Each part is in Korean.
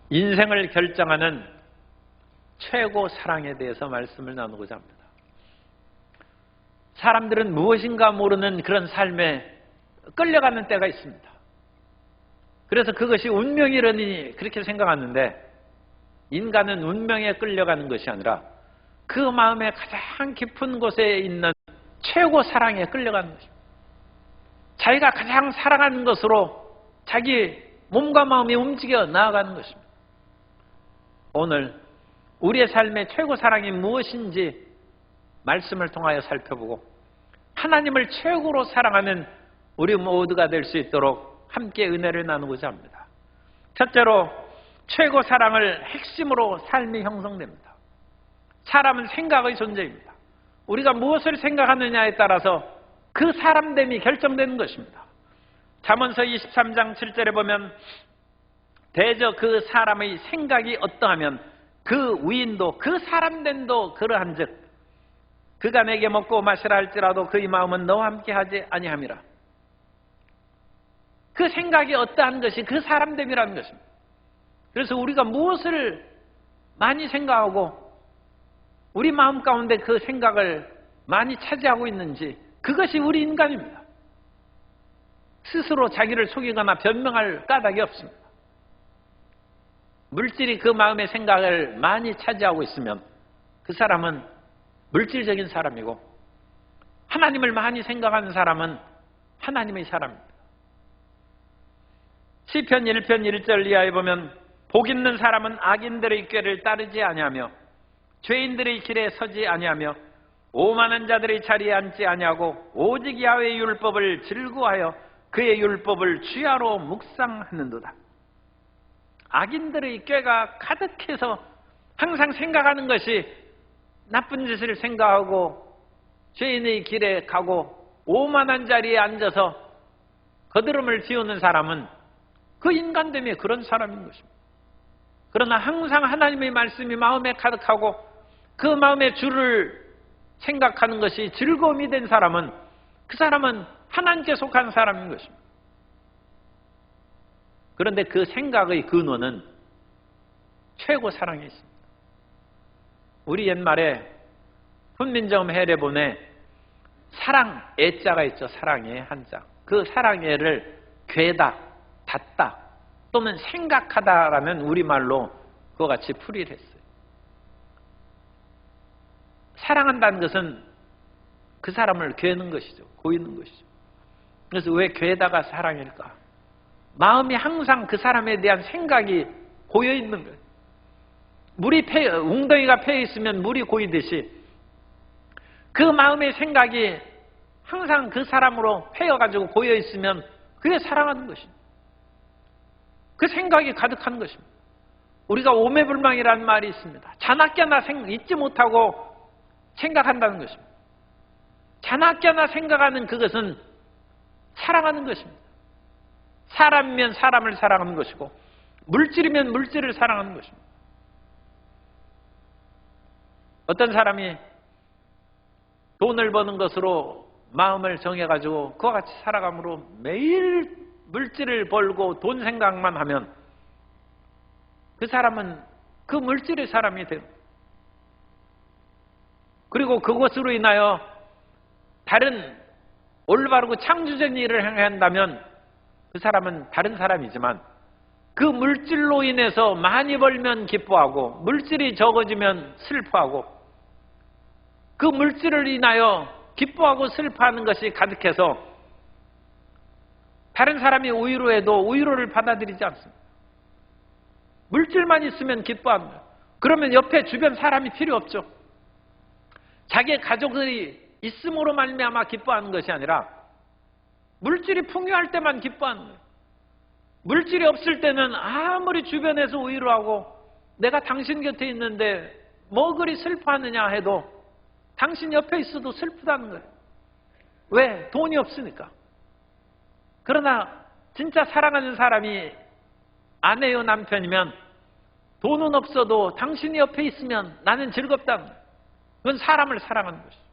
인생을 결정하는 최고 사랑에 대해서 말씀을 나누고자 합니다. 사람들은 무엇인가 모르는 그런 삶에 끌려가는 때가 있습니다. 그래서 그것이 운명이라니 그렇게 생각하는데, 인간은 운명에 끌려가는 것이 아니라 그 마음의 가장 깊은 곳에 있는 최고 사랑에 끌려가는 것입니다. 자기가 가장 사랑하는 것으로 자기 몸과 마음이 움직여 나아가는 것입니다. 오늘 우리의 삶의 최고 사랑이 무엇인지 말씀을 통하여 살펴보고 하나님을 최고로 사랑하는 우리 모두가 될 수 있도록 함께 은혜를 나누고자 합니다. 첫째로, 최고 사랑을 핵심으로 삶이 형성됩니다. 사람은 생각의 존재입니다. 우리가 무엇을 생각하느냐에 따라서 그 사람됨이 결정되는 것입니다. 잠언서 23장 7절에 보면 대저 그 사람의 생각이 어떠하면 그 위인도 그 사람됨도 그러한즉 그가 내게 먹고 마시라 할지라도 그의 마음은 너와 함께 하지 아니함이라. 그 생각이 어떠한 것이 그 사람됨이라는 것입니다. 그래서 우리가 무엇을 많이 생각하고 우리 마음 가운데 그 생각을 많이 차지하고 있는지, 그것이 우리 인간입니다. 스스로 자기를 속이거나 변명할 까닭이 없습니다. 물질이 그 마음의 생각을 많이 차지하고 있으면 그 사람은 물질적인 사람이고, 하나님을 많이 생각하는 사람은 하나님의 사람입니다. 시편 1편 1절 이하에 보면 복 있는 사람은 악인들의 꾀를 따르지 아니하며 죄인들의 길에 서지 아니하며 오만한 자들의 자리에 앉지 아니하고 오직 야훼의 율법을 즐거워하여 그의 율법을 주야로 묵상하는도다. 악인들의 꾀가 가득해서 항상 생각하는 것이 나쁜 짓을 생각하고 죄인의 길에 가고 오만한 자리에 앉아서 거드름을 피우는 사람은 그 인간됨이 그런 사람인 것입니다. 그러나 항상 하나님의 말씀이 마음에 가득하고 그 마음의 주를 생각하는 것이 즐거움이 된 사람은, 그 사람은 하나님께 속한 사람인 것입니다. 그런데 그 생각의 근원은 최고 사랑에 있습니다. 우리 옛말에 훈민정음 해례본에 사랑, 애자가 있죠. 사랑의 한자. 그 사랑애를 괴다, 닫다 또는 생각하다라는 우리말로 그와 같이 풀이를 했어요. 사랑한다는 것은 그 사람을 괴는 것이죠. 고이는 것이죠. 그래서 왜 괴다가 사랑일까? 마음이 항상 그 사람에 대한 생각이 고여 있는 거예요. 웅덩이가 패여 있으면 물이 고이듯이 그 마음의 생각이 항상 그 사람으로 패여가지고 고여 있으면 그게 사랑하는 것입니다. 그 생각이 가득한 것입니다. 우리가 오매불망이라는 말이 있습니다. 자나깨나 잊지 못하고 생각한다는 것입니다. 자나깨나 생각하는 그것은 사랑하는 것입니다. 사람이면 사람을 사랑하는 것이고 물질이면 물질을 사랑하는 것입니다. 어떤 사람이 돈을 버는 것으로 마음을 정해가지고 그와 같이 살아감으로 매일 물질을 벌고 돈 생각만 하면 그 사람은 그 물질의 사람이 돼요. 그리고 그것으로 인하여 다른 올바르고 창조적인 일을 행한다면 그 사람은 다른 사람이지만, 그 물질로 인해서 많이 벌면 기뻐하고 물질이 적어지면 슬퍼하고 그 물질을 인하여 기뻐하고 슬퍼하는 것이 가득해서 다른 사람이 우위로 해도 우위로를 받아들이지 않습니다. 물질만 있으면 기뻐합니다. 그러면 옆에 주변 사람이 필요 없죠. 자기의 가족이 있음으로 말미암아 기뻐하는 것이 아니라 물질이 풍요할 때만 기뻐하는 거예요. 물질이 없을 때는 아무리 주변에서 우위로 하고 내가 당신 곁에 있는데 뭐 그리 슬퍼하느냐 해도 당신 옆에 있어도 슬프다는 거예요. 왜? 돈이 없으니까. 그러나 진짜 사랑하는 사람이 아내요 남편이면 돈은 없어도 당신이 옆에 있으면 나는 즐겁다는 거예요. 그건 사람을 사랑하는 것이죠.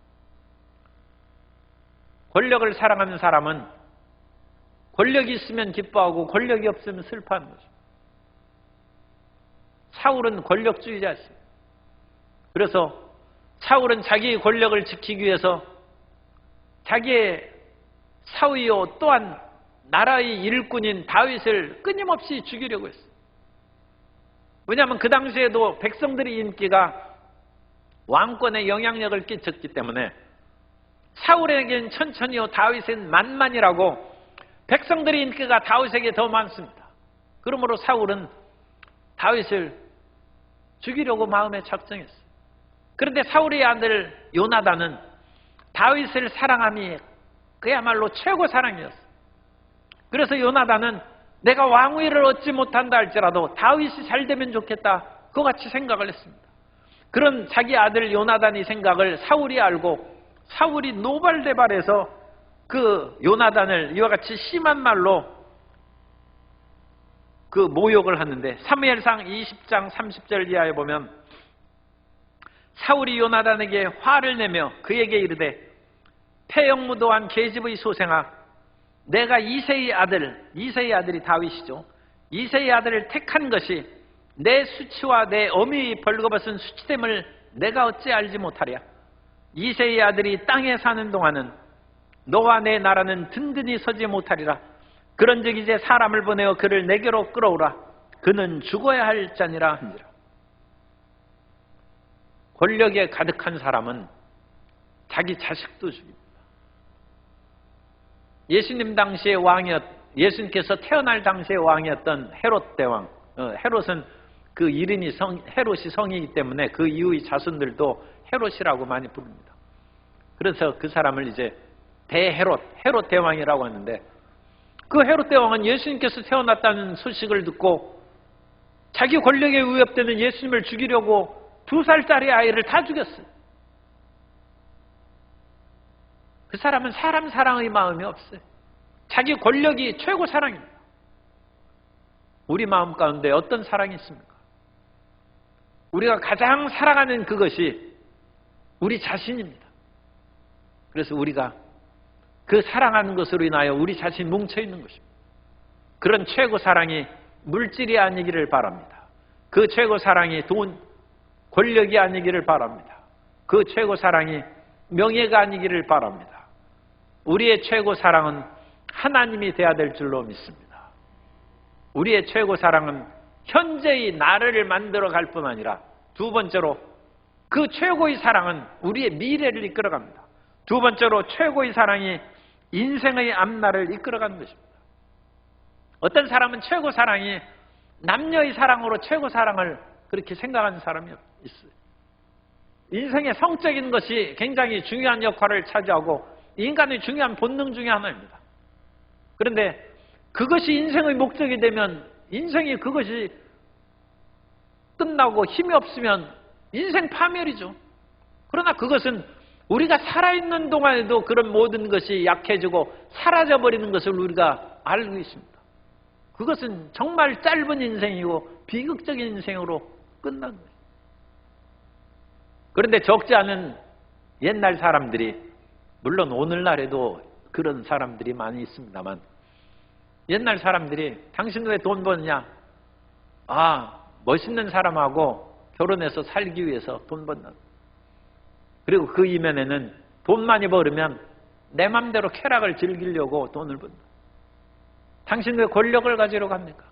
권력을 사랑하는 사람은 권력이 있으면 기뻐하고 권력이 없으면 슬퍼하는 것입니다. 사울은 권력주의자였어요. 그래서 사울은 자기의 권력을 지키기 위해서 자기의 사위요 또한 나라의 일꾼인 다윗을 끊임없이 죽이려고 했어요. 왜냐하면 그 당시에도 백성들의 인기가 왕권에 영향력을 끼쳤기 때문에 사울에겐 천천히요 다윗은 만만이라고 백성들의 인기가 다윗에게 더 많습니다. 그러므로 사울은 다윗을 죽이려고 마음에 작정했어요. 그런데 사울의 아들 요나단은 다윗을 사랑함이 그야말로 최고 사랑이었어요. 그래서 요나단은 내가 왕위를 얻지 못한다 할지라도 다윗이 잘 되면 좋겠다, 그와 같이 생각을 했습니다. 그런 자기 아들 요나단의 생각을 사울이 알고 사울이 노발대발해서 그 요나단을 이와 같이 심한 말로 그 모욕을 하는데, 사무엘상 20장 30절 이하에 보면 사울이 요나단에게 화를 내며 그에게 이르되 패역무도한 계집의 소생아, 내가 이새의 아들이 다윗이죠. 이새의 아들을 택한 것이 내 수치와 내 어미의 벌거벗은 수치됨을 내가 어찌 알지 못하랴. 이새의 아들이 땅에 사는 동안은 너와 내 나라는 든든히 서지 못하리라. 그런즉 이제 사람을 보내어 그를 내게로 끌어오라. 그는 죽어야 할 자니라 한지라. 권력에 가득한 사람은 자기 자식도 죽입니다. 예수님 당시의 예수님께서 태어날 당시의 왕이었던 헤롯 대왕, 헤롯은 그 이름이 헤롯이 성이기 때문에 그 이후의 자손들도 헤롯이라고 많이 부릅니다. 그래서 그 사람을 이제 헤롯 대왕이라고 하는데, 그 헤롯 대왕은 예수님께서 태어났다는 소식을 듣고 자기 권력에 위협되는 예수님을 죽이려고 2살짜리 아이를 다 죽였어요. 그 사람은 사람 사랑의 마음이 없어요. 자기 권력이 최고 사랑입니다. 우리 마음 가운데 어떤 사랑이 있습니까? 우리가 가장 사랑하는 그것이 우리 자신입니다. 그래서 우리가 그 사랑하는 것으로 인하여 우리 자신이 뭉쳐있는 것입니다. 그런 최고 사랑이 물질이 아니기를 바랍니다. 그 최고 사랑이 돈, 권력이 아니기를 바랍니다. 그 최고 사랑이 명예가 아니기를 바랍니다. 우리의 최고 사랑은 하나님이 되어야 될 줄로 믿습니다. 우리의 최고 사랑은 현재의 나를 만들어 갈 뿐 아니라, 두 번째로 그 최고의 사랑은 우리의 미래를 이끌어갑니다. 두 번째로 최고의 사랑이 인생의 앞날을 이끌어가는 것입니다. 어떤 사람은 최고 사랑이 남녀의 사랑으로 최고 사랑을 그렇게 생각하는 사람이 있어요. 인생의 성적인 것이 굉장히 중요한 역할을 차지하고 인간의 중요한 본능 중에 하나입니다. 그런데 그것이 인생의 목적이 되면, 인생이 그것이 끝나고 힘이 없으면 인생 파멸이죠. 그러나 그것은 우리가 살아있는 동안에도 그런 모든 것이 약해지고 사라져버리는 것을 우리가 알고 있습니다. 그것은 정말 짧은 인생이고 비극적인 인생으로 끝난 거예요. 그런데 적지 않은 옛날 사람들이, 물론 오늘날에도 그런 사람들이 많이 있습니다만, 옛날 사람들이 당신 왜 돈 버느냐? 멋있는 사람하고 결혼해서 살기 위해서 돈 번다. 그리고 그 이면에는 돈 많이 벌으면 내 맘대로 쾌락을 즐기려고 돈을 번다. 당신 왜 권력을 가지려고 합니까?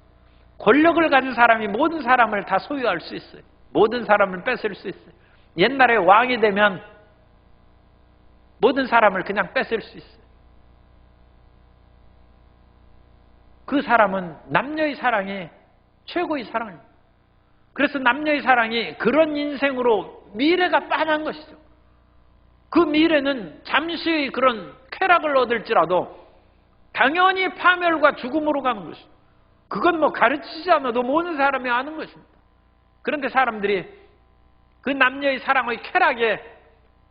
권력을 가진 사람이 모든 사람을 다 소유할 수 있어요. 모든 사람을 뺏을 수 있어요. 옛날에 왕이 되면 모든 사람을 그냥 뺏을 수 있어요. 그 사람은 남녀의 사랑이 최고의 사랑입니다. 그래서 남녀의 사랑이 그런 인생으로 미래가 빤한 것이죠. 그 미래는 잠시의 그런 쾌락을 얻을지라도 당연히 파멸과 죽음으로 가는 것이죠. 그건 가르치지 않아도 모든 사람이 아는 것입니다. 그런데 사람들이 그 남녀의 사랑의 쾌락에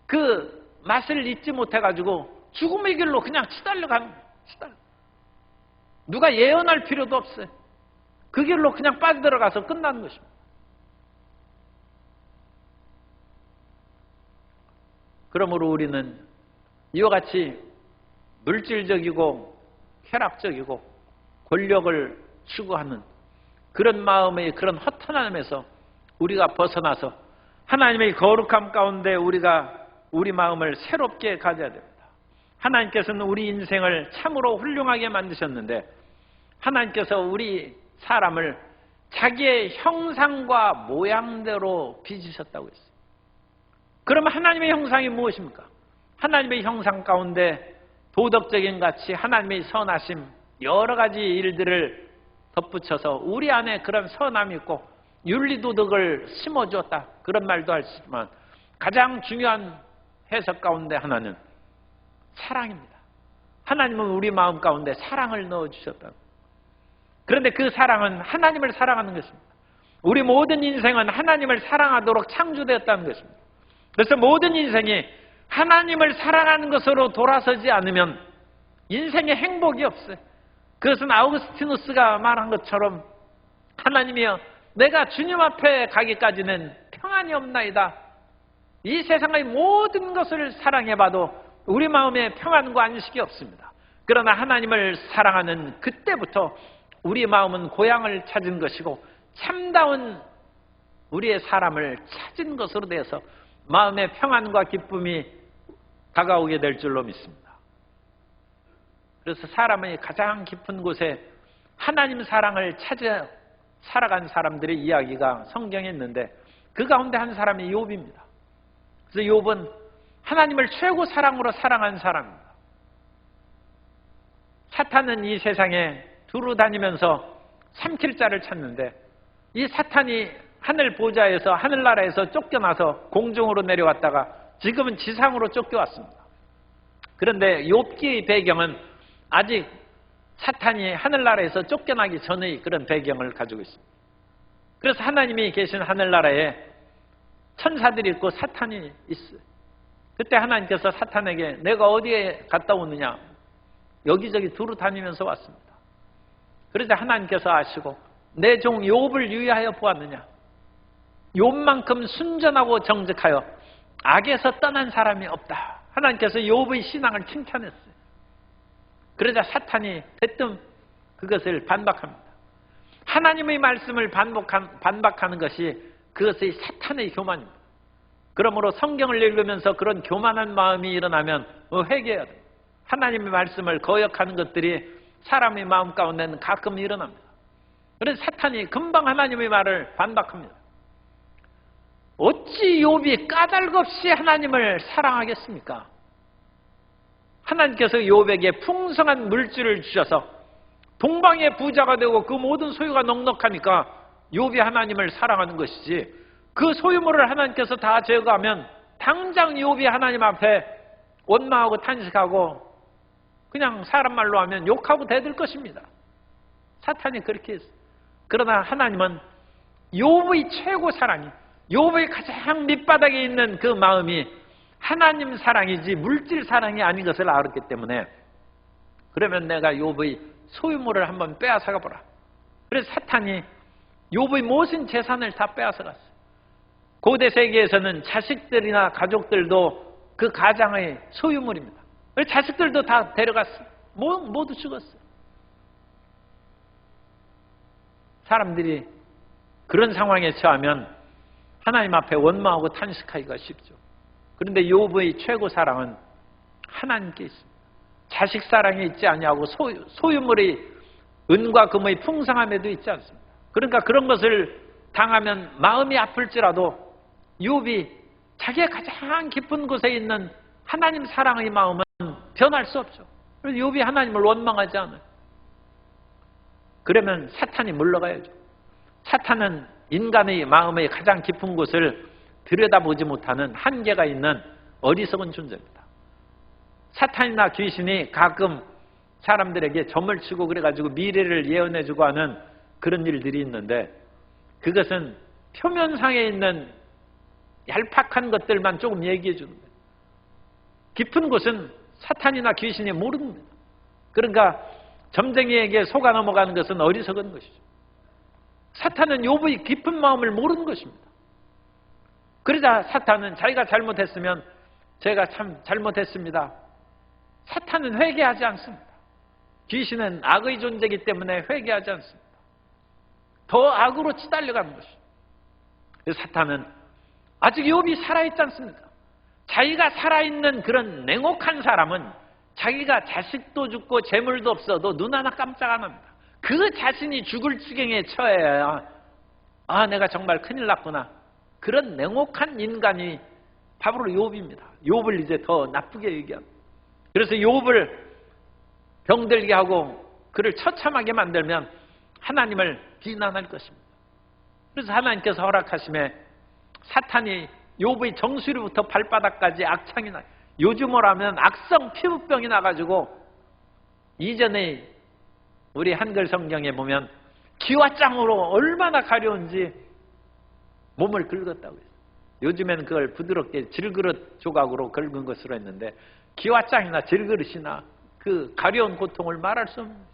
그 맛을 잊지 못해가지고 죽음의 길로 그냥 치달려가는 거예요. 누가 예언할 필요도 없어요. 그 길로 그냥 빠져들어가서 끝나는 것입니다. 그러므로 우리는 이와 같이 물질적이고 쾌락적이고 권력을 추구하는 그런 마음의 그런 허탄함에서 우리가 벗어나서 하나님의 거룩함 가운데 우리가 우리 마음을 새롭게 가져야 됩니다. 하나님께서는 우리 인생을 참으로 훌륭하게 만드셨는데 하나님께서 우리 사람을 자기의 형상과 모양대로 빚으셨다고 했어요. 그러면 하나님의 형상이 무엇입니까? 하나님의 형상 가운데 도덕적인 가치, 하나님의 선하심, 여러 가지 일들을 덧붙여서 우리 안에 그런 선함이 있고 윤리도덕을 심어주었다. 그런 말도 하시지만 가장 중요한 해석 가운데 하나는 사랑입니다. 하나님은 우리 마음 가운데 사랑을 넣어주셨다. 그런데 그 사랑은 하나님을 사랑하는 것입니다. 우리 모든 인생은 하나님을 사랑하도록 창조되었다는 것입니다. 그래서 모든 인생이 하나님을 사랑하는 것으로 돌아서지 않으면 인생에 행복이 없어요. 그것은 아우구스티누스가 말한 것처럼 하나님이여 내가 주님 앞에 가기까지는 평안이 없나이다. 이 세상의 모든 것을 사랑해봐도 우리 마음에 평안과 안식이 없습니다. 그러나 하나님을 사랑하는 그때부터 우리 마음은 고향을 찾은 것이고 참다운 우리의 사람을 찾은 것으로 되어서 마음의 평안과 기쁨이 다가오게 될 줄로 믿습니다. 그래서 사람의 가장 깊은 곳에 하나님 사랑을 찾아 살아간 사람들의 이야기가 성경에 있는데 그 가운데 한 사람이 욥입니다. 그래서 욥은 하나님을 최고 사랑으로 사랑한 사람입니다. 사탄은 이 세상에 두루 다니면서 삼킬 자를 찾는데 이 사탄이 하늘 보좌에서 하늘나라에서 쫓겨나서 공중으로 내려왔다가 지금은 지상으로 쫓겨왔습니다. 그런데 욥기의 배경은 아직 사탄이 하늘나라에서 쫓겨나기 전의 그런 배경을 가지고 있습니다. 그래서 하나님이 계신 하늘나라에 천사들이 있고 사탄이 있어요. 그때 하나님께서 사탄에게 내가 어디에 갔다 오느냐 여기저기 두루 다니면서 왔습니다. 그러자 하나님께서 아시고 내 종 욥을 유의하여 보았느냐 욥만큼 순전하고 정직하여 악에서 떠난 사람이 없다. 하나님께서 욥의 신앙을 칭찬했어요. 그러자 사탄이 대뜸 그것을 반박합니다. 하나님의 말씀을 반박하는 것이 그것이 사탄의 교만입니다. 그러므로 성경을 읽으면서 그런 교만한 마음이 일어나면 회개해야 돼요. 하나님의 말씀을 거역하는 것들이 사람의 마음 가운데는 가끔 일어납니다. 그래서 사탄이 금방 하나님의 말을 반박합니다. 어찌 욥이 까닭없이 하나님을 사랑하겠습니까? 하나님께서 욥에게 풍성한 물질을 주셔서 동방의 부자가 되고 그 모든 소유가 넉넉하니까 욥이 하나님을 사랑하는 것이지 그 소유물을 하나님께서 다 제거하면 당장 욥이 하나님 앞에 원망하고 탄식하고 그냥 사람 말로 하면 욕하고 대들 것입니다. 사탄이 그렇게 했어요. 그러나 하나님은 욥의 최고 사랑이 욥의 가장 밑바닥에 있는 그 마음이 하나님 사랑이지 물질 사랑이 아닌 것을 알았기 때문에 그러면 내가 욥의 소유물을 한번 빼앗아가 보라. 그래서 사탄이 욥의 모든 재산을 다 빼앗아갔어요. 고대 세계에서는 자식들이나 가족들도 그 가장의 소유물입니다. 자식들도 다 데려갔어요. 모두 죽었어요. 사람들이 그런 상황에 처하면 하나님 앞에 원망하고 탄식하기가 쉽죠. 그런데 욥의 최고 사랑은 하나님께 있습니다. 자식 사랑이 있지 아니하고 소유물의 은과 금의 풍성함에도 있지 않습니다. 그러니까 그런 것을 당하면 마음이 아플지라도 욥이 자기의 가장 깊은 곳에 있는 하나님 사랑의 마음은 변할 수 없죠. 그래서 욥이 하나님을 원망하지 않아요. 그러면 사탄이 물러가야죠. 사탄은 인간의 마음의 가장 깊은 곳을 들여다보지 못하는 한계가 있는 어리석은 존재입니다. 사탄이나 귀신이 가끔 사람들에게 점을 치고 그래가지고 미래를 예언해주고 하는 그런 일들이 있는데 그것은 표면상에 있는 얄팍한 것들만 조금 얘기해 주는 거예요. 깊은 곳은 사탄이나 귀신이 모릅니다. 그러니까 점쟁이에게 속아 넘어가는 것은 어리석은 것이죠. 사탄은 욥의 깊은 마음을 모르는 것입니다. 그러자 사탄은 자기가 잘못했으면 제가 참 잘못했습니다. 사탄은 회개하지 않습니다. 귀신은 악의 존재이기 때문에 회개하지 않습니다. 더 악으로 치달려가는 것이죠. 사탄은 아직 욥이 살아있지 않습니까? 자기가 살아있는 그런 냉혹한 사람은 자기가 자식도 죽고 재물도 없어도 눈 하나 깜짝 안 합니다. 그 자신이 죽을 지경에 처해야 내가 정말 큰일 났구나. 그런 냉혹한 인간이 바로 욥입니다. 욥을 이제 더 나쁘게 얘기합니다. 그래서 욥을 병들게 하고 그를 처참하게 만들면 하나님을 비난할 것입니다. 그래서 하나님께서 허락하심에 사탄이 욥의 정수리부터 발바닥까지 악창이 나요. 요즘으로 하면 악성 피부병이 나가지고 이전에 우리 한글 성경에 보면 기와장으로 얼마나 가려운지 몸을 긁었다고 했어요. 요즘에는 그걸 부드럽게 질그릇 조각으로 긁은 것으로 했는데 기와장이나 질그릇이나 그 가려운 고통을 말할 수 없는 것이죠.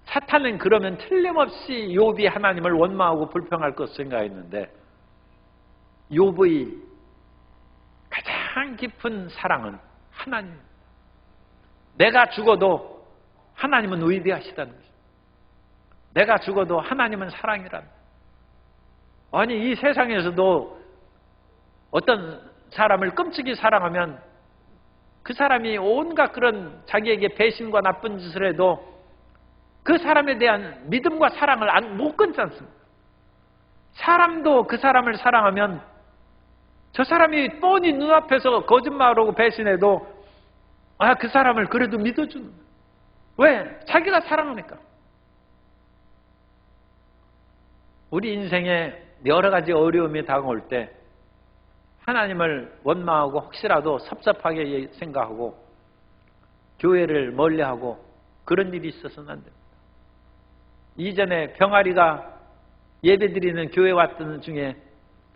사탄은 그러면 틀림없이 욥이 하나님을 원망하고 불평할 것을 생각했는데 욥의 가장 깊은 사랑은 하나님입니다. 내가 죽어도 하나님은 위대하시다는 것입니다. 내가 죽어도 하나님은 사랑이란다. 아니 이 세상에서도 어떤 사람을 끔찍이 사랑하면 그 사람이 온갖 그런 자기에게 배신과 나쁜 짓을 해도 그 사람에 대한 믿음과 사랑을 못 끊지 않습니다. 사람도 그 사람을 사랑하면 저 사람이 뻔히 눈앞에서 거짓말하고 배신해도 그 사람을 그래도 믿어주는 거예요. 왜? 자기가 사랑하니까. 우리 인생에 여러 가지 어려움이 다가올 때 하나님을 원망하고 혹시라도 섭섭하게 생각하고 교회를 멀리하고 그런 일이 있어서는 안 됩니다. 이전에 병아리가 예배드리는 교회 왔던 중에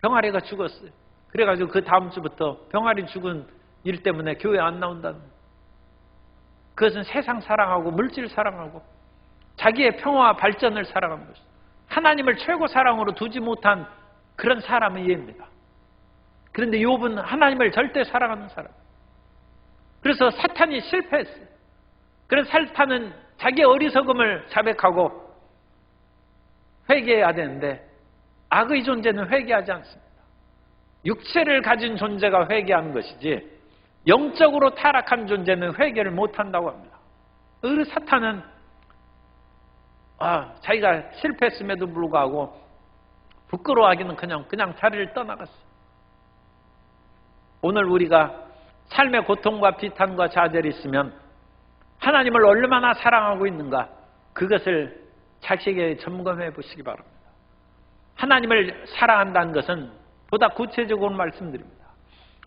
병아리가 죽었어요. 그래가지고 그 다음 주부터 병아리 죽은 일 때문에 교회 안 나온다는 거예요. 그것은 세상 사랑하고 물질 사랑하고 자기의 평화와 발전을 사랑하는 것입니다. 하나님을 최고 사랑으로 두지 못한 그런 사람의 예입니다. 그런데 욥은 하나님을 절대 사랑하는 사람. 그래서 사탄이 실패했어요. 그래서 사탄은 자기의 어리석음을 자백하고 회개해야 되는데 악의 존재는 회개하지 않습니다. 육체를 가진 존재가 회개하는 것이지 영적으로 타락한 존재는 회개를 못한다고 합니다. 그래서 사탄은 자기가 실패했음에도 불구하고 부끄러워하기는 그냥 자리를 떠나갔어요. 오늘 우리가 삶의 고통과 비탄과 좌절이 있으면 하나님을 얼마나 사랑하고 있는가 그것을 자식에게 점검해 보시기 바랍니다. 하나님을 사랑한다는 것은 보다 구체적으로 말씀드립니다.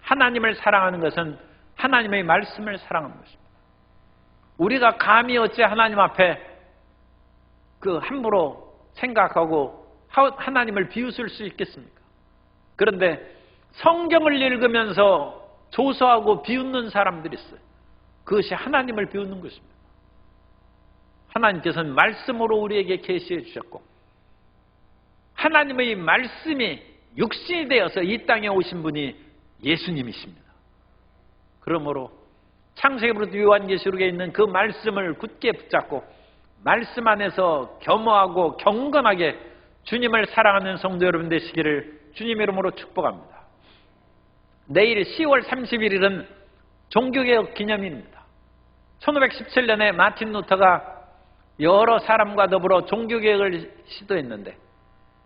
하나님을 사랑하는 것은 하나님의 말씀을 사랑하는 것입니다. 우리가 감히 어째 하나님 앞에 함부로 생각하고 하나님을 비웃을 수 있겠습니까? 그런데 성경을 읽으면서 조소하고 비웃는 사람들이 있어요. 그것이 하나님을 비웃는 것입니다. 하나님께서는 말씀으로 우리에게 계시해 주셨고 하나님의 말씀이 육신이 되어서 이 땅에 오신 분이 예수님이십니다. 그러므로 창세기부터 요한계시록에 있는 그 말씀을 굳게 붙잡고 말씀 안에서 겸허하고 경건하게 주님을 사랑하는 성도 여러분 되시기를 주님의 이름으로 축복합니다. 내일 10월 31일은 종교개혁 기념일입니다. 1517년에 마틴 루터가 여러 사람과 더불어 종교개혁을 시도했는데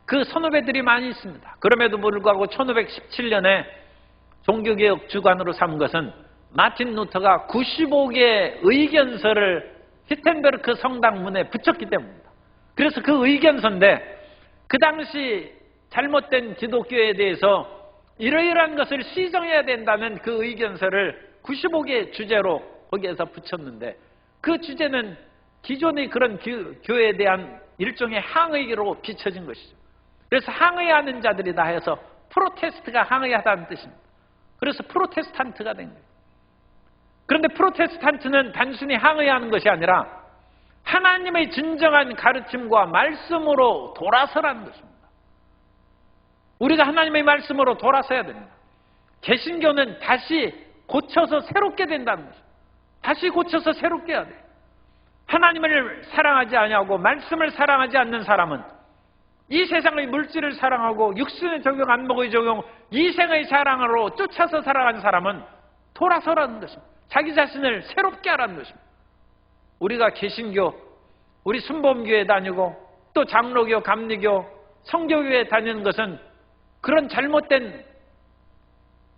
그 선후배들이 많이 있습니다. 그럼에도 불구하고 1517년에 종교개혁 주관으로 삼은 것은 마틴 루터가 95개의 의견서를 히텐베르크 성당 문에 붙였기 때문입니다. 그래서 그 의견서인데 그 당시 잘못된 기독교에 대해서 이러이러한 것을 시정해야 된다는 그 의견서를 95개의 주제로 거기에서 붙였는데 그 주제는 기존의 그런 교회에 대한 일종의 항의로 비춰진 것이죠. 그래서 항의하는 자들이 다 해서 프로테스트가 항의하다는 뜻입니다. 그래서 프로테스탄트가 된 거예요. 그런데 프로테스탄트는 단순히 항의하는 것이 아니라 하나님의 진정한 가르침과 말씀으로 돌아서라는 것입니다. 우리가 하나님의 말씀으로 돌아서야 됩니다. 개신교는 다시 고쳐서 새롭게 된다는 것입니다. 다시 고쳐서 새롭게 해야 돼요. 하나님을 사랑하지 아니하고 말씀을 사랑하지 않는 사람은 이 세상의 물질을 사랑하고 육신의 적용, 안목의 적용, 이생의 자랑으로 쫓아서 살아가는 사람은 돌아서라는 것입니다. 자기 자신을 새롭게 하라는 것입니다. 우리가 개신교, 우리 순복음교회 다니고 또 장로교, 감리교, 성교교회 다니는 것은 그런 잘못된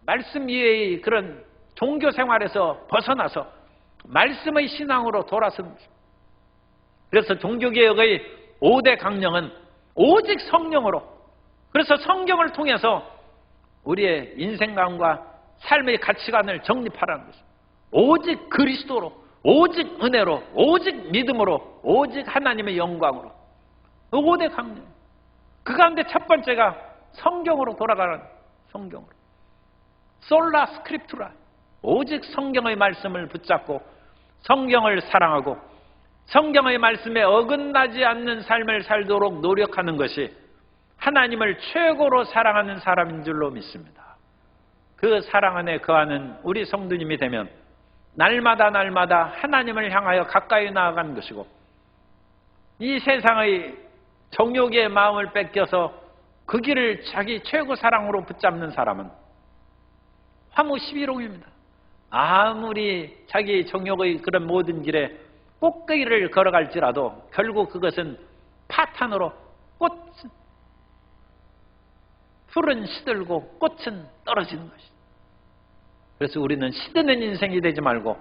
말씀 이외의 그런 종교 생활에서 벗어나서 말씀의 신앙으로 돌아서는 것입니다. 그래서 종교개혁의 5대 강령은 오직 성령으로, 그래서 성경을 통해서 우리의 인생관과 삶의 가치관을 정립하라는 것입니다. 오직 그리스도로, 오직 은혜로, 오직 믿음으로, 오직 하나님의 영광으로. 5대 강령. 그 가운데 첫 번째가 성경으로 돌아가라는, 성경으로. 솔라 스크립투라. 오직 성경의 말씀을 붙잡고 성경을 사랑하고 성경의 말씀에 어긋나지 않는 삶을 살도록 노력하는 것이 하나님을 최고로 사랑하는 사람인 줄로 믿습니다. 그 사랑 안에 거하는 우리 성도님이 되면 날마다 하나님을 향하여 가까이 나아가는 것이고, 이 세상의 정욕의 마음을 뺏겨서 그 길을 자기 최고 사랑으로 붙잡는 사람은 화무 11호입니다. 아무리 자기 정욕의 그런 모든 길에 꼭대기를 걸어갈지라도 결국 그것은 파탄으로 풀은 시들고 꽃은 떨어지는 것이다. 그래서 우리는 시드는 인생이 되지 말고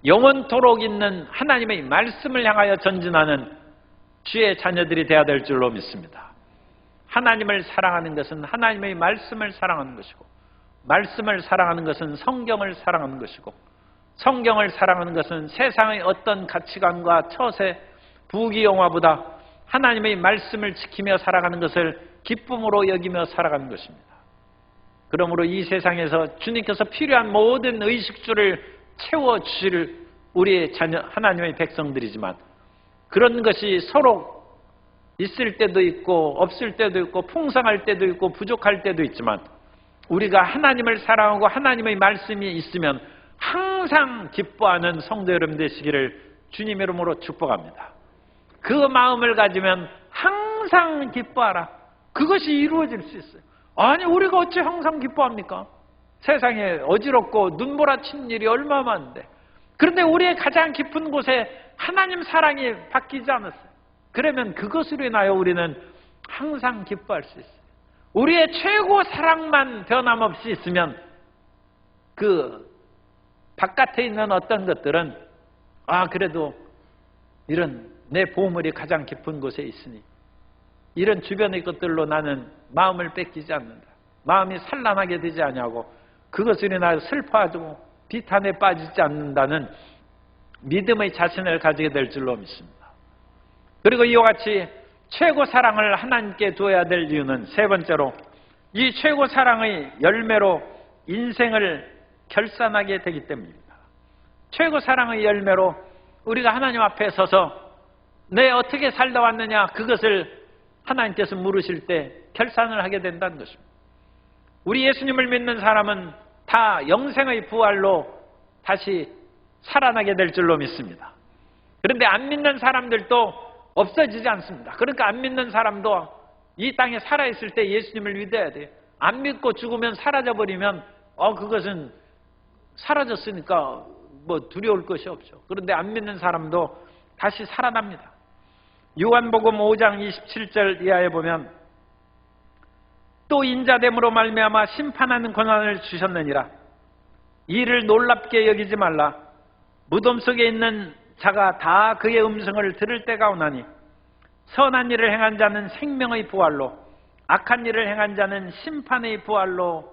영원토록 있는 하나님의 말씀을 향하여 전진하는 주의 자녀들이 되어야 될 줄로 믿습니다. 하나님을 사랑하는 것은 하나님의 말씀을 사랑하는 것이고, 말씀을 사랑하는 것은 성경을 사랑하는 것이고, 성경을 사랑하는 것은 세상의 어떤 가치관과 처세, 부귀영화보다 하나님의 말씀을 지키며 살아가는 것을 기쁨으로 여기며 살아가는 것입니다. 그러므로 이 세상에서 주님께서 필요한 모든 의식주를 채워주실 우리의 자녀, 하나님의 백성들이지만, 그런 것이 서로 있을 때도 있고 없을 때도 있고 풍성할 때도 있고 부족할 때도 있지만, 우리가 하나님을 사랑하고 하나님의 말씀이 있으면 항상 기뻐하는 성도 여러분 되시기를 주님의 이름으로 축복합니다. 그 마음을 가지면 항상 기뻐하라. 그것이 이루어질 수 있어요. 아니, 우리가 어찌 항상 기뻐합니까? 세상에 어지럽고 눈보라친 일이 얼마나 많은데. 그런데 우리의 가장 깊은 곳에 하나님 사랑이 바뀌지 않았어요. 그러면 그것으로 인하여 우리는 항상 기뻐할 수 있어요. 우리의 최고 사랑만 변함없이 있으면 그 바깥에 있는 어떤 것들은 그래도 이런 내 보물이 가장 깊은 곳에 있으니 이런 주변의 것들로 나는 마음을 뺏기지 않는다. 마음이 산란하게 되지 아니하고 그것으로 인하여 슬퍼하고 비탄에 빠지지 않는다는 믿음의 자신을 가지게 될 줄로 믿습니다. 그리고 이와 같이 최고 사랑을 하나님께 두어야 될 이유는 세 번째로, 이 최고 사랑의 열매로 인생을 결산하게 되기 때문입니다. 최고 사랑의 열매로 우리가 하나님 앞에 서서 내 어떻게 살다 왔느냐, 그것을 하나님께서 물으실 때 결산을 하게 된다는 것입니다. 우리 예수님을 믿는 사람은 다 영생의 부활로 다시 살아나게 될 줄로 믿습니다. 그런데 안 믿는 사람들도 없어지지 않습니다. 그러니까 안 믿는 사람도 이 땅에 살아있을 때 예수님을 믿어야 돼요. 안 믿고 죽으면 사라져버리면 그것은 사라졌으니까 뭐 두려울 것이 없죠. 그런데 안 믿는 사람도 다시 살아납니다. 요한복음 5장 27절 이하에 보면, 또 인자됨으로 말미암아 심판하는 권한을 주셨느니라. 이를 놀랍게 여기지 말라. 무덤 속에 있는 자가 다 그의 음성을 들을 때가 오나니 선한 일을 행한 자는 생명의 부활로, 악한 일을 행한 자는 심판의 부활로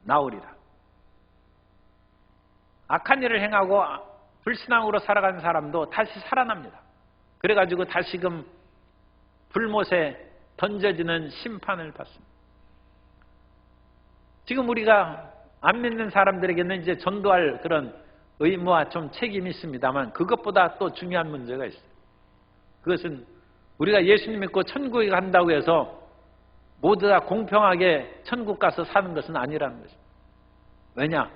나오리라. 악한 일을 행하고 불신앙으로 살아가는 사람도 다시 살아납니다. 그래가지고 다시금 불못에 던져지는 심판을 받습니다. 지금 우리가 안 믿는 사람들에게는 이제 전도할 그런 의무와 좀 책임이 있습니다만, 그것보다 또 중요한 문제가 있어요. 그것은 우리가 예수님 믿고 천국에 간다고 해서 모두 다 공평하게 천국 가서 사는 것은 아니라는 것입니다. 왜냐?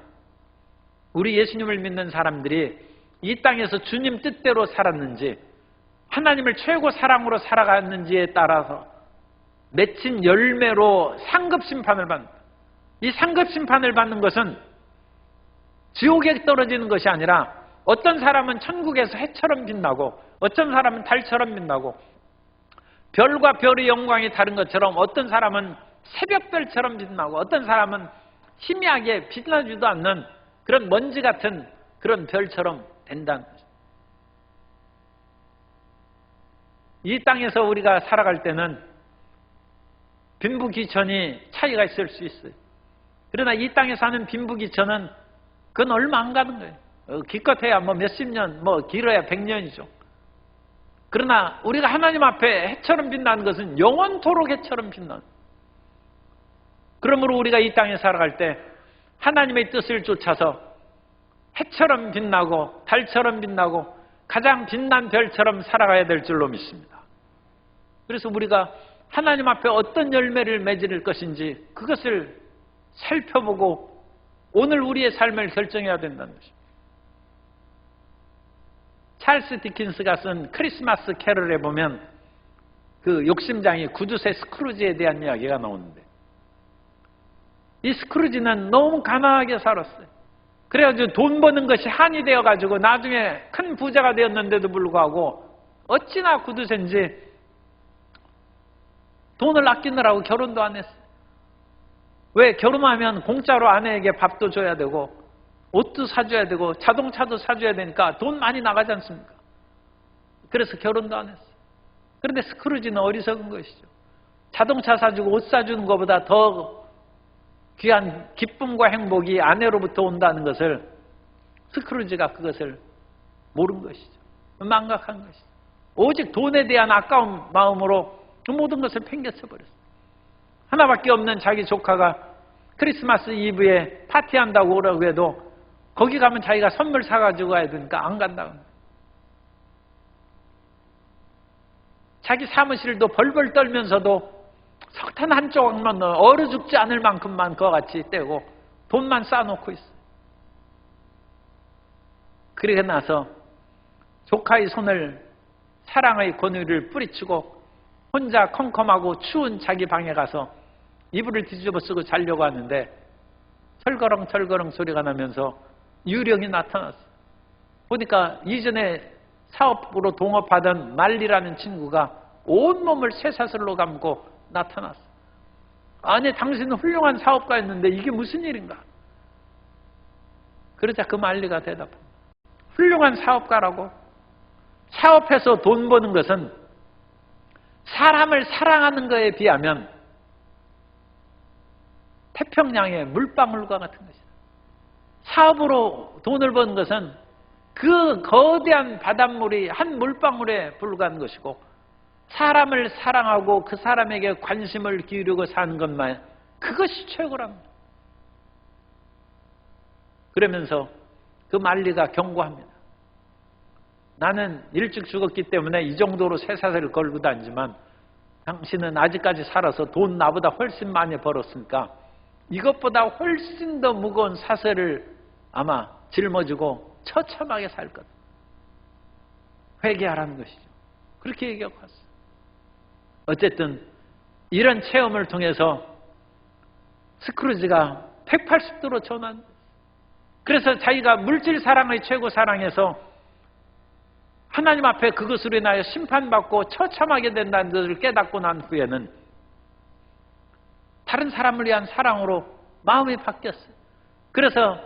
우리 예수님을 믿는 사람들이 이 땅에서 주님 뜻대로 살았는지, 하나님을 최고 사랑으로 살아갔는지에 따라서 맺힌 열매로 상급 심판을 받는다. 이 상급 심판을 받는 것은 지옥에 떨어지는 것이 아니라 어떤 사람은 천국에서 해처럼 빛나고 어떤 사람은 달처럼 빛나고 별과 별의 영광이 다른 것처럼 어떤 사람은 새벽별처럼 빛나고 어떤 사람은 희미하게 빛나지도 않는 그런 먼지 같은 그런 별처럼 된다는 것입니다. 이 땅에서 우리가 살아갈 때는 빈부귀천이 차이가 있을 수 있어요. 그러나 이 땅에 사는 빈부귀천은 그건 얼마 안 가는 거예요. 기껏해야 몇십 년, 길어야 100년이죠. 그러나 우리가 하나님 앞에 해처럼 빛나는 것은 영원토록 해처럼 빛나는 거예요. 그러므로 우리가 이 땅에 살아갈 때 하나님의 뜻을 쫓아서 해처럼 빛나고 달처럼 빛나고 가장 빛난 별처럼 살아가야 될 줄로 믿습니다. 그래서 우리가 하나님 앞에 어떤 열매를 맺을 것인지 그것을 살펴보고 오늘 우리의 삶을 결정해야 된다는 것입니다. 찰스 디킨스가 쓴 크리스마스 캐럴에 보면 그 욕심장이 구두쇠 스크루지에 대한 이야기가 나오는데 이 스크루지는 너무 가난하게 살았어요. 그래가지고 돈 버는 것이 한이 되어가지고 나중에 큰 부자가 되었는데도 불구하고 어찌나 구두쇠인지 돈을 아끼느라고 결혼도 안 했어요. 왜? 결혼하면 공짜로 아내에게 밥도 줘야 되고 옷도 사줘야 되고 자동차도 사줘야 되니까 돈 많이 나가지 않습니까? 그래서 결혼도 안 했어요. 그런데 스크루지는 어리석은 것이죠. 자동차 사주고 옷 사주는 것보다 더 귀한 기쁨과 행복이 아내로부터 온다는 것을 스크루지가 그것을 모른 것이죠. 망각한 것이죠. 오직 돈에 대한 아까운 마음으로 그 모든 것을 팽개쳐 버렸어요. 하나밖에 없는 자기 조카가 크리스마스 이브에 파티한다고 오라고 해도 거기 가면 자기가 선물 사가지고 가야 되니까 안 간다고 합니다. 자기 사무실도 벌벌 떨면서도 석탄 한 조각만 넣어 얼어 죽지 않을 만큼만 그와 같이 떼고 돈만 쌓아놓고 있어요. 그러고 나서 조카의 손을 사랑의 권위를 뿌리치고 혼자 컴컴하고 추운 자기 방에 가서 이불을 뒤집어 쓰고 자려고 하는데 철거렁 철거렁 소리가 나면서 유령이 나타났어요. 보니까 이전에 사업으로 동업하던 말리라는 친구가 온몸을 쇠사슬로 감고 나타났어요. 아니, 당신은 훌륭한 사업가였는데 이게 무슨 일인가? 그러자 그 말리가 대답합니다. 훌륭한 사업가라고? 사업해서 돈 버는 것은 사람을 사랑하는 것에 비하면 태평양의 물방울과 같은 것이다. 사업으로 돈을 버는 것은 그 거대한 바닷물이 한 물방울에 불과한 것이고 사람을 사랑하고 그 사람에게 관심을 기울이고 사는 것만 그것이 최고랍니다. 그러면서 그 말리가 경고합니다. 나는 일찍 죽었기 때문에 이 정도로 쇠사슬을 걸고 다니지만 당신은 아직까지 살아서 돈 나보다 훨씬 많이 벌었으니까 이것보다 훨씬 더 무거운 사슬을 아마 짊어지고 처참하게 살 거다. 회개하라는 것이죠. 그렇게 얘기하고 갔어요. 어쨌든 이런 체험을 통해서 스크루지가 180도로 전환. 그래서 자기가 물질 사랑의 최고 사랑에서 하나님 앞에 그것으로 인하여 심판받고 처참하게 된다는 것을 깨닫고 난 후에는 다른 사람을 위한 사랑으로 마음이 바뀌었어요. 그래서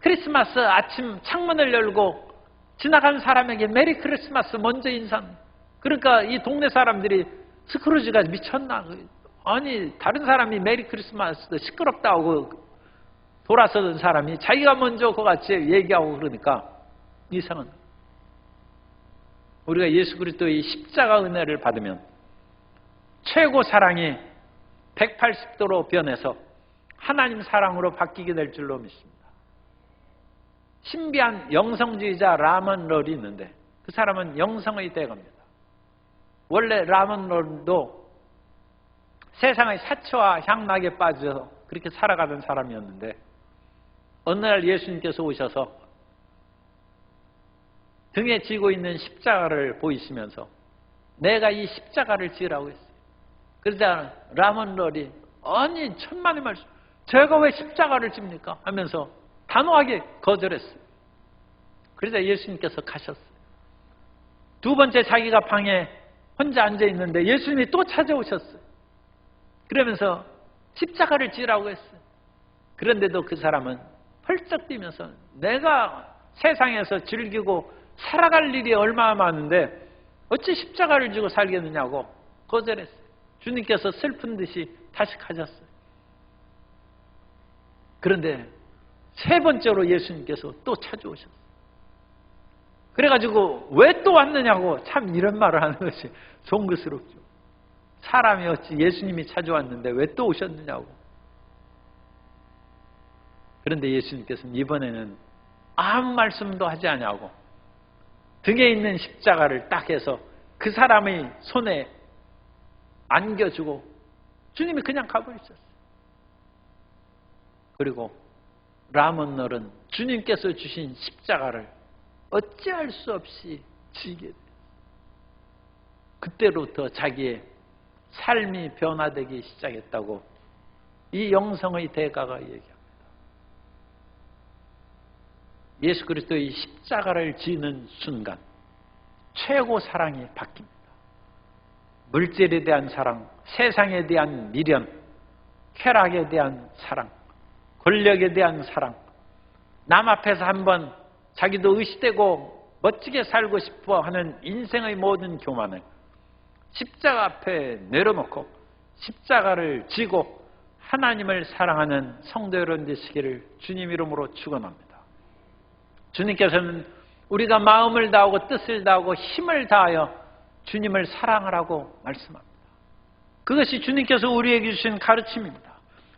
크리스마스 아침 창문을 열고 지나간 사람에게 메리 크리스마스 먼저 인사합니다. 그러니까 이 동네 사람들이 스크루지가 미쳤나? 아니, 다른 사람이 메리 크리스마스 시끄럽다고 돌아서던 사람이 자기가 먼저 그거 같이 얘기하고 그러니까 이상한. 우리가 예수 그리스도의 십자가 은혜를 받으면 최고 사랑이 180도로 변해서 하나님 사랑으로 바뀌게 될 줄로 믿습니다. 신비한 영성주의자 라먼 럴이 있는데 그 사람은 영성의 대가입니다. 원래 라먼 럴도 세상의 사치와 향락에 빠져서 그렇게 살아가던 사람이었는데 어느 날 예수님께서 오셔서 등에 지고 있는 십자가를 보이시면서 내가 이 십자가를 지으라고 했어요. 그러자 라몬롤이 아니 천만의 말씀 제가 왜 십자가를 집니까? 하면서 단호하게 거절했어요. 그러자 예수님께서 가셨어요. 두 번째 자기가 방에 혼자 앉아 있는데 예수님이 또 찾아오셨어요. 그러면서 십자가를 지라고 했어요. 그런데도 그 사람은 펄쩍 뛰면서 내가 세상에서 즐기고 살아갈 일이 얼마나 많은데 어찌 십자가를 지고 살겠느냐고 거절했어요. 주님께서 슬픈 듯이 다시 가셨어요. 그런데 세 번째로 예수님께서 또 찾아오셨어요. 그래가지고 왜 또 왔느냐고 참 이런 말을 하는 것이 송구스럽죠. 사람이 어찌 예수님이 찾아왔는데 왜 또 오셨느냐고. 그런데 예수님께서는 이번에는 아무 말씀도 하지 않냐고 등에 있는 십자가를 딱 해서 그 사람의 손에 안겨주고 주님이 그냥 가버리셨어요. 그리고 라몬롤은 주님께서 주신 십자가를 어찌할 수 없이 지게 돼요. 그때로부터 자기의 삶이 변화되기 시작했다고 이 영성의 대가가 얘기합니다. 예수 그리스도의 십자가를 지는 순간 최고 사랑이 바뀝니다. 물질에 대한 사랑, 세상에 대한 미련, 쾌락에 대한 사랑, 권력에 대한 사랑, 남 앞에서 한번 자기도 의시되고 멋지게 살고 싶어 하는 인생의 모든 교만을 십자가 앞에 내려놓고 십자가를 지고 하나님을 사랑하는 성도 여러분 되시기를 주님 이름으로 축원합니다. 주님께서는 우리가 마음을 다하고 뜻을 다하고 힘을 다하여 주님을 사랑하라고 말씀합니다. 그것이 주님께서 우리에게 주신 가르침입니다.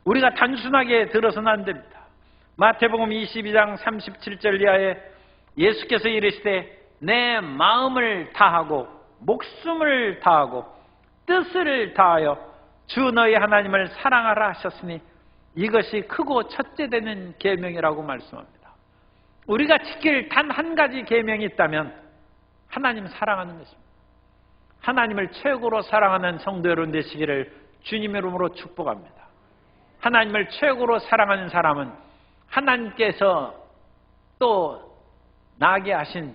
우리가 단순하게 들어서는 안 됩니다. 마태복음 22장 37절 이하에 예수께서 이르시되 내 마음을 다하고 목숨을 다하고 뜻을 다하여 주 너희 하나님을 사랑하라 하셨으니 이것이 크고 첫째 되는 계명이라고 말씀합니다. 우리가 지킬 단 한 가지 계명이 있다면 하나님 사랑하는 것입니다. 하나님을 최고로 사랑하는 성도 여러분 되시기를 주님의 이름으로 축복합니다. 하나님을 최고로 사랑하는 사람은 하나님께서 또 나게 하신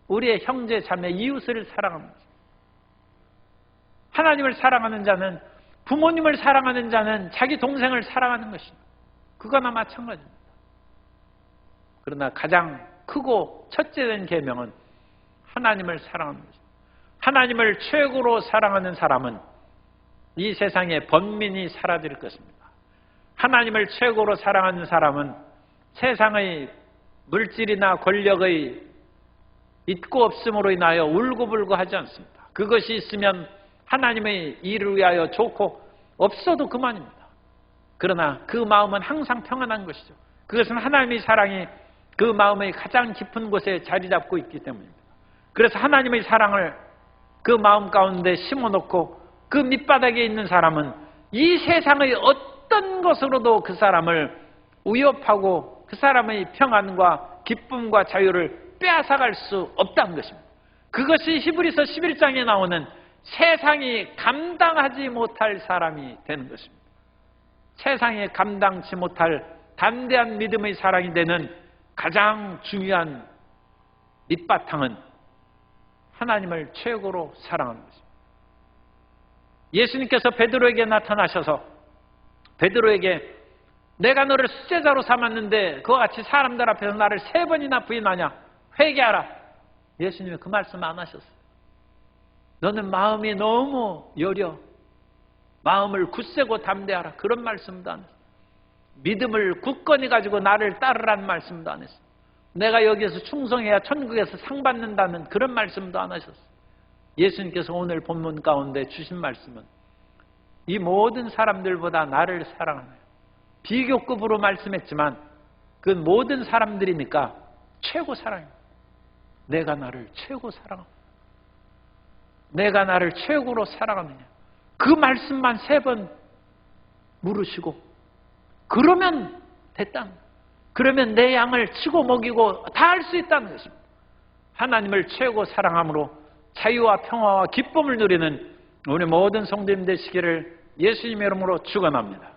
우리의 형제 자매 이웃을 사랑합니다. 하나님을 사랑하는 자는 부모님을 사랑하는 자는 자기 동생을 사랑하는 것입니다. 그거나 마찬가지입니다. 그러나 가장 크고 첫째 된 계명은 하나님을 사랑하는 것입니다. 하나님을 최고로 사랑하는 사람은 이 세상에 번민이 사라질 것입니다. 하나님을 최고로 사랑하는 사람은 세상의 물질이나 권력의 있고 없음으로 인하여 울고불고 하지 않습니다. 그것이 있으면 하나님의 일을 위하여 좋고 없어도 그만입니다. 그러나 그 마음은 항상 평안한 것이죠. 그것은 하나님의 사랑이 그 마음의 가장 깊은 곳에 자리 잡고 있기 때문입니다. 그래서 하나님의 사랑을 그 마음 가운데 심어놓고 그 밑바닥에 있는 사람은 이 세상의 어떤 것으로도 그 사람을 위협하고 그 사람의 평안과 기쁨과 자유를 빼앗아갈 수 없다는 것입니다. 그것이 히브리서 11장에 나오는 세상이 감당하지 못할 사람이 되는 것입니다. 세상에 감당치 못할 담대한 믿음의 사랑이 되는 가장 중요한 밑바탕은 하나님을 최고로 사랑하는 것입니다. 예수님께서 베드로에게 나타나셔서 베드로에게 내가 너를 수제자로 삼았는데 그와 같이 사람들 앞에서 나를 3번이나 부인하냐? 회개하라. 예수님이 그 말씀 안 하셨어요. 너는 마음이 너무 여려. 마음을 굳세고 담대하라. 그런 말씀도 안 했어요. 믿음을 굳건히 가지고 나를 따르라는 말씀도 안 했어요. 내가 여기에서 충성해야 천국에서 상 받는다는 그런 말씀도 안 하셨어요. 예수님께서 오늘 본문 가운데 주신 말씀은 이 모든 사람들보다 나를 사랑하며 비교급으로 말씀했지만 그 모든 사람들이니까 최고 사랑입니다. 내가 나를 최고 사랑합니다. 내가 나를 최고로 사랑하느냐. 그 말씀만 3번 물으시고 그러면 됐다는 거예요. 그러면 내 양을 치고 먹이고 다 할 수 있다는 것입니다. 하나님을 최고 사랑함으로 자유와 평화와 기쁨을 누리는 우리 모든 성도님 되시기를 예수님의 이름으로 축원합니다.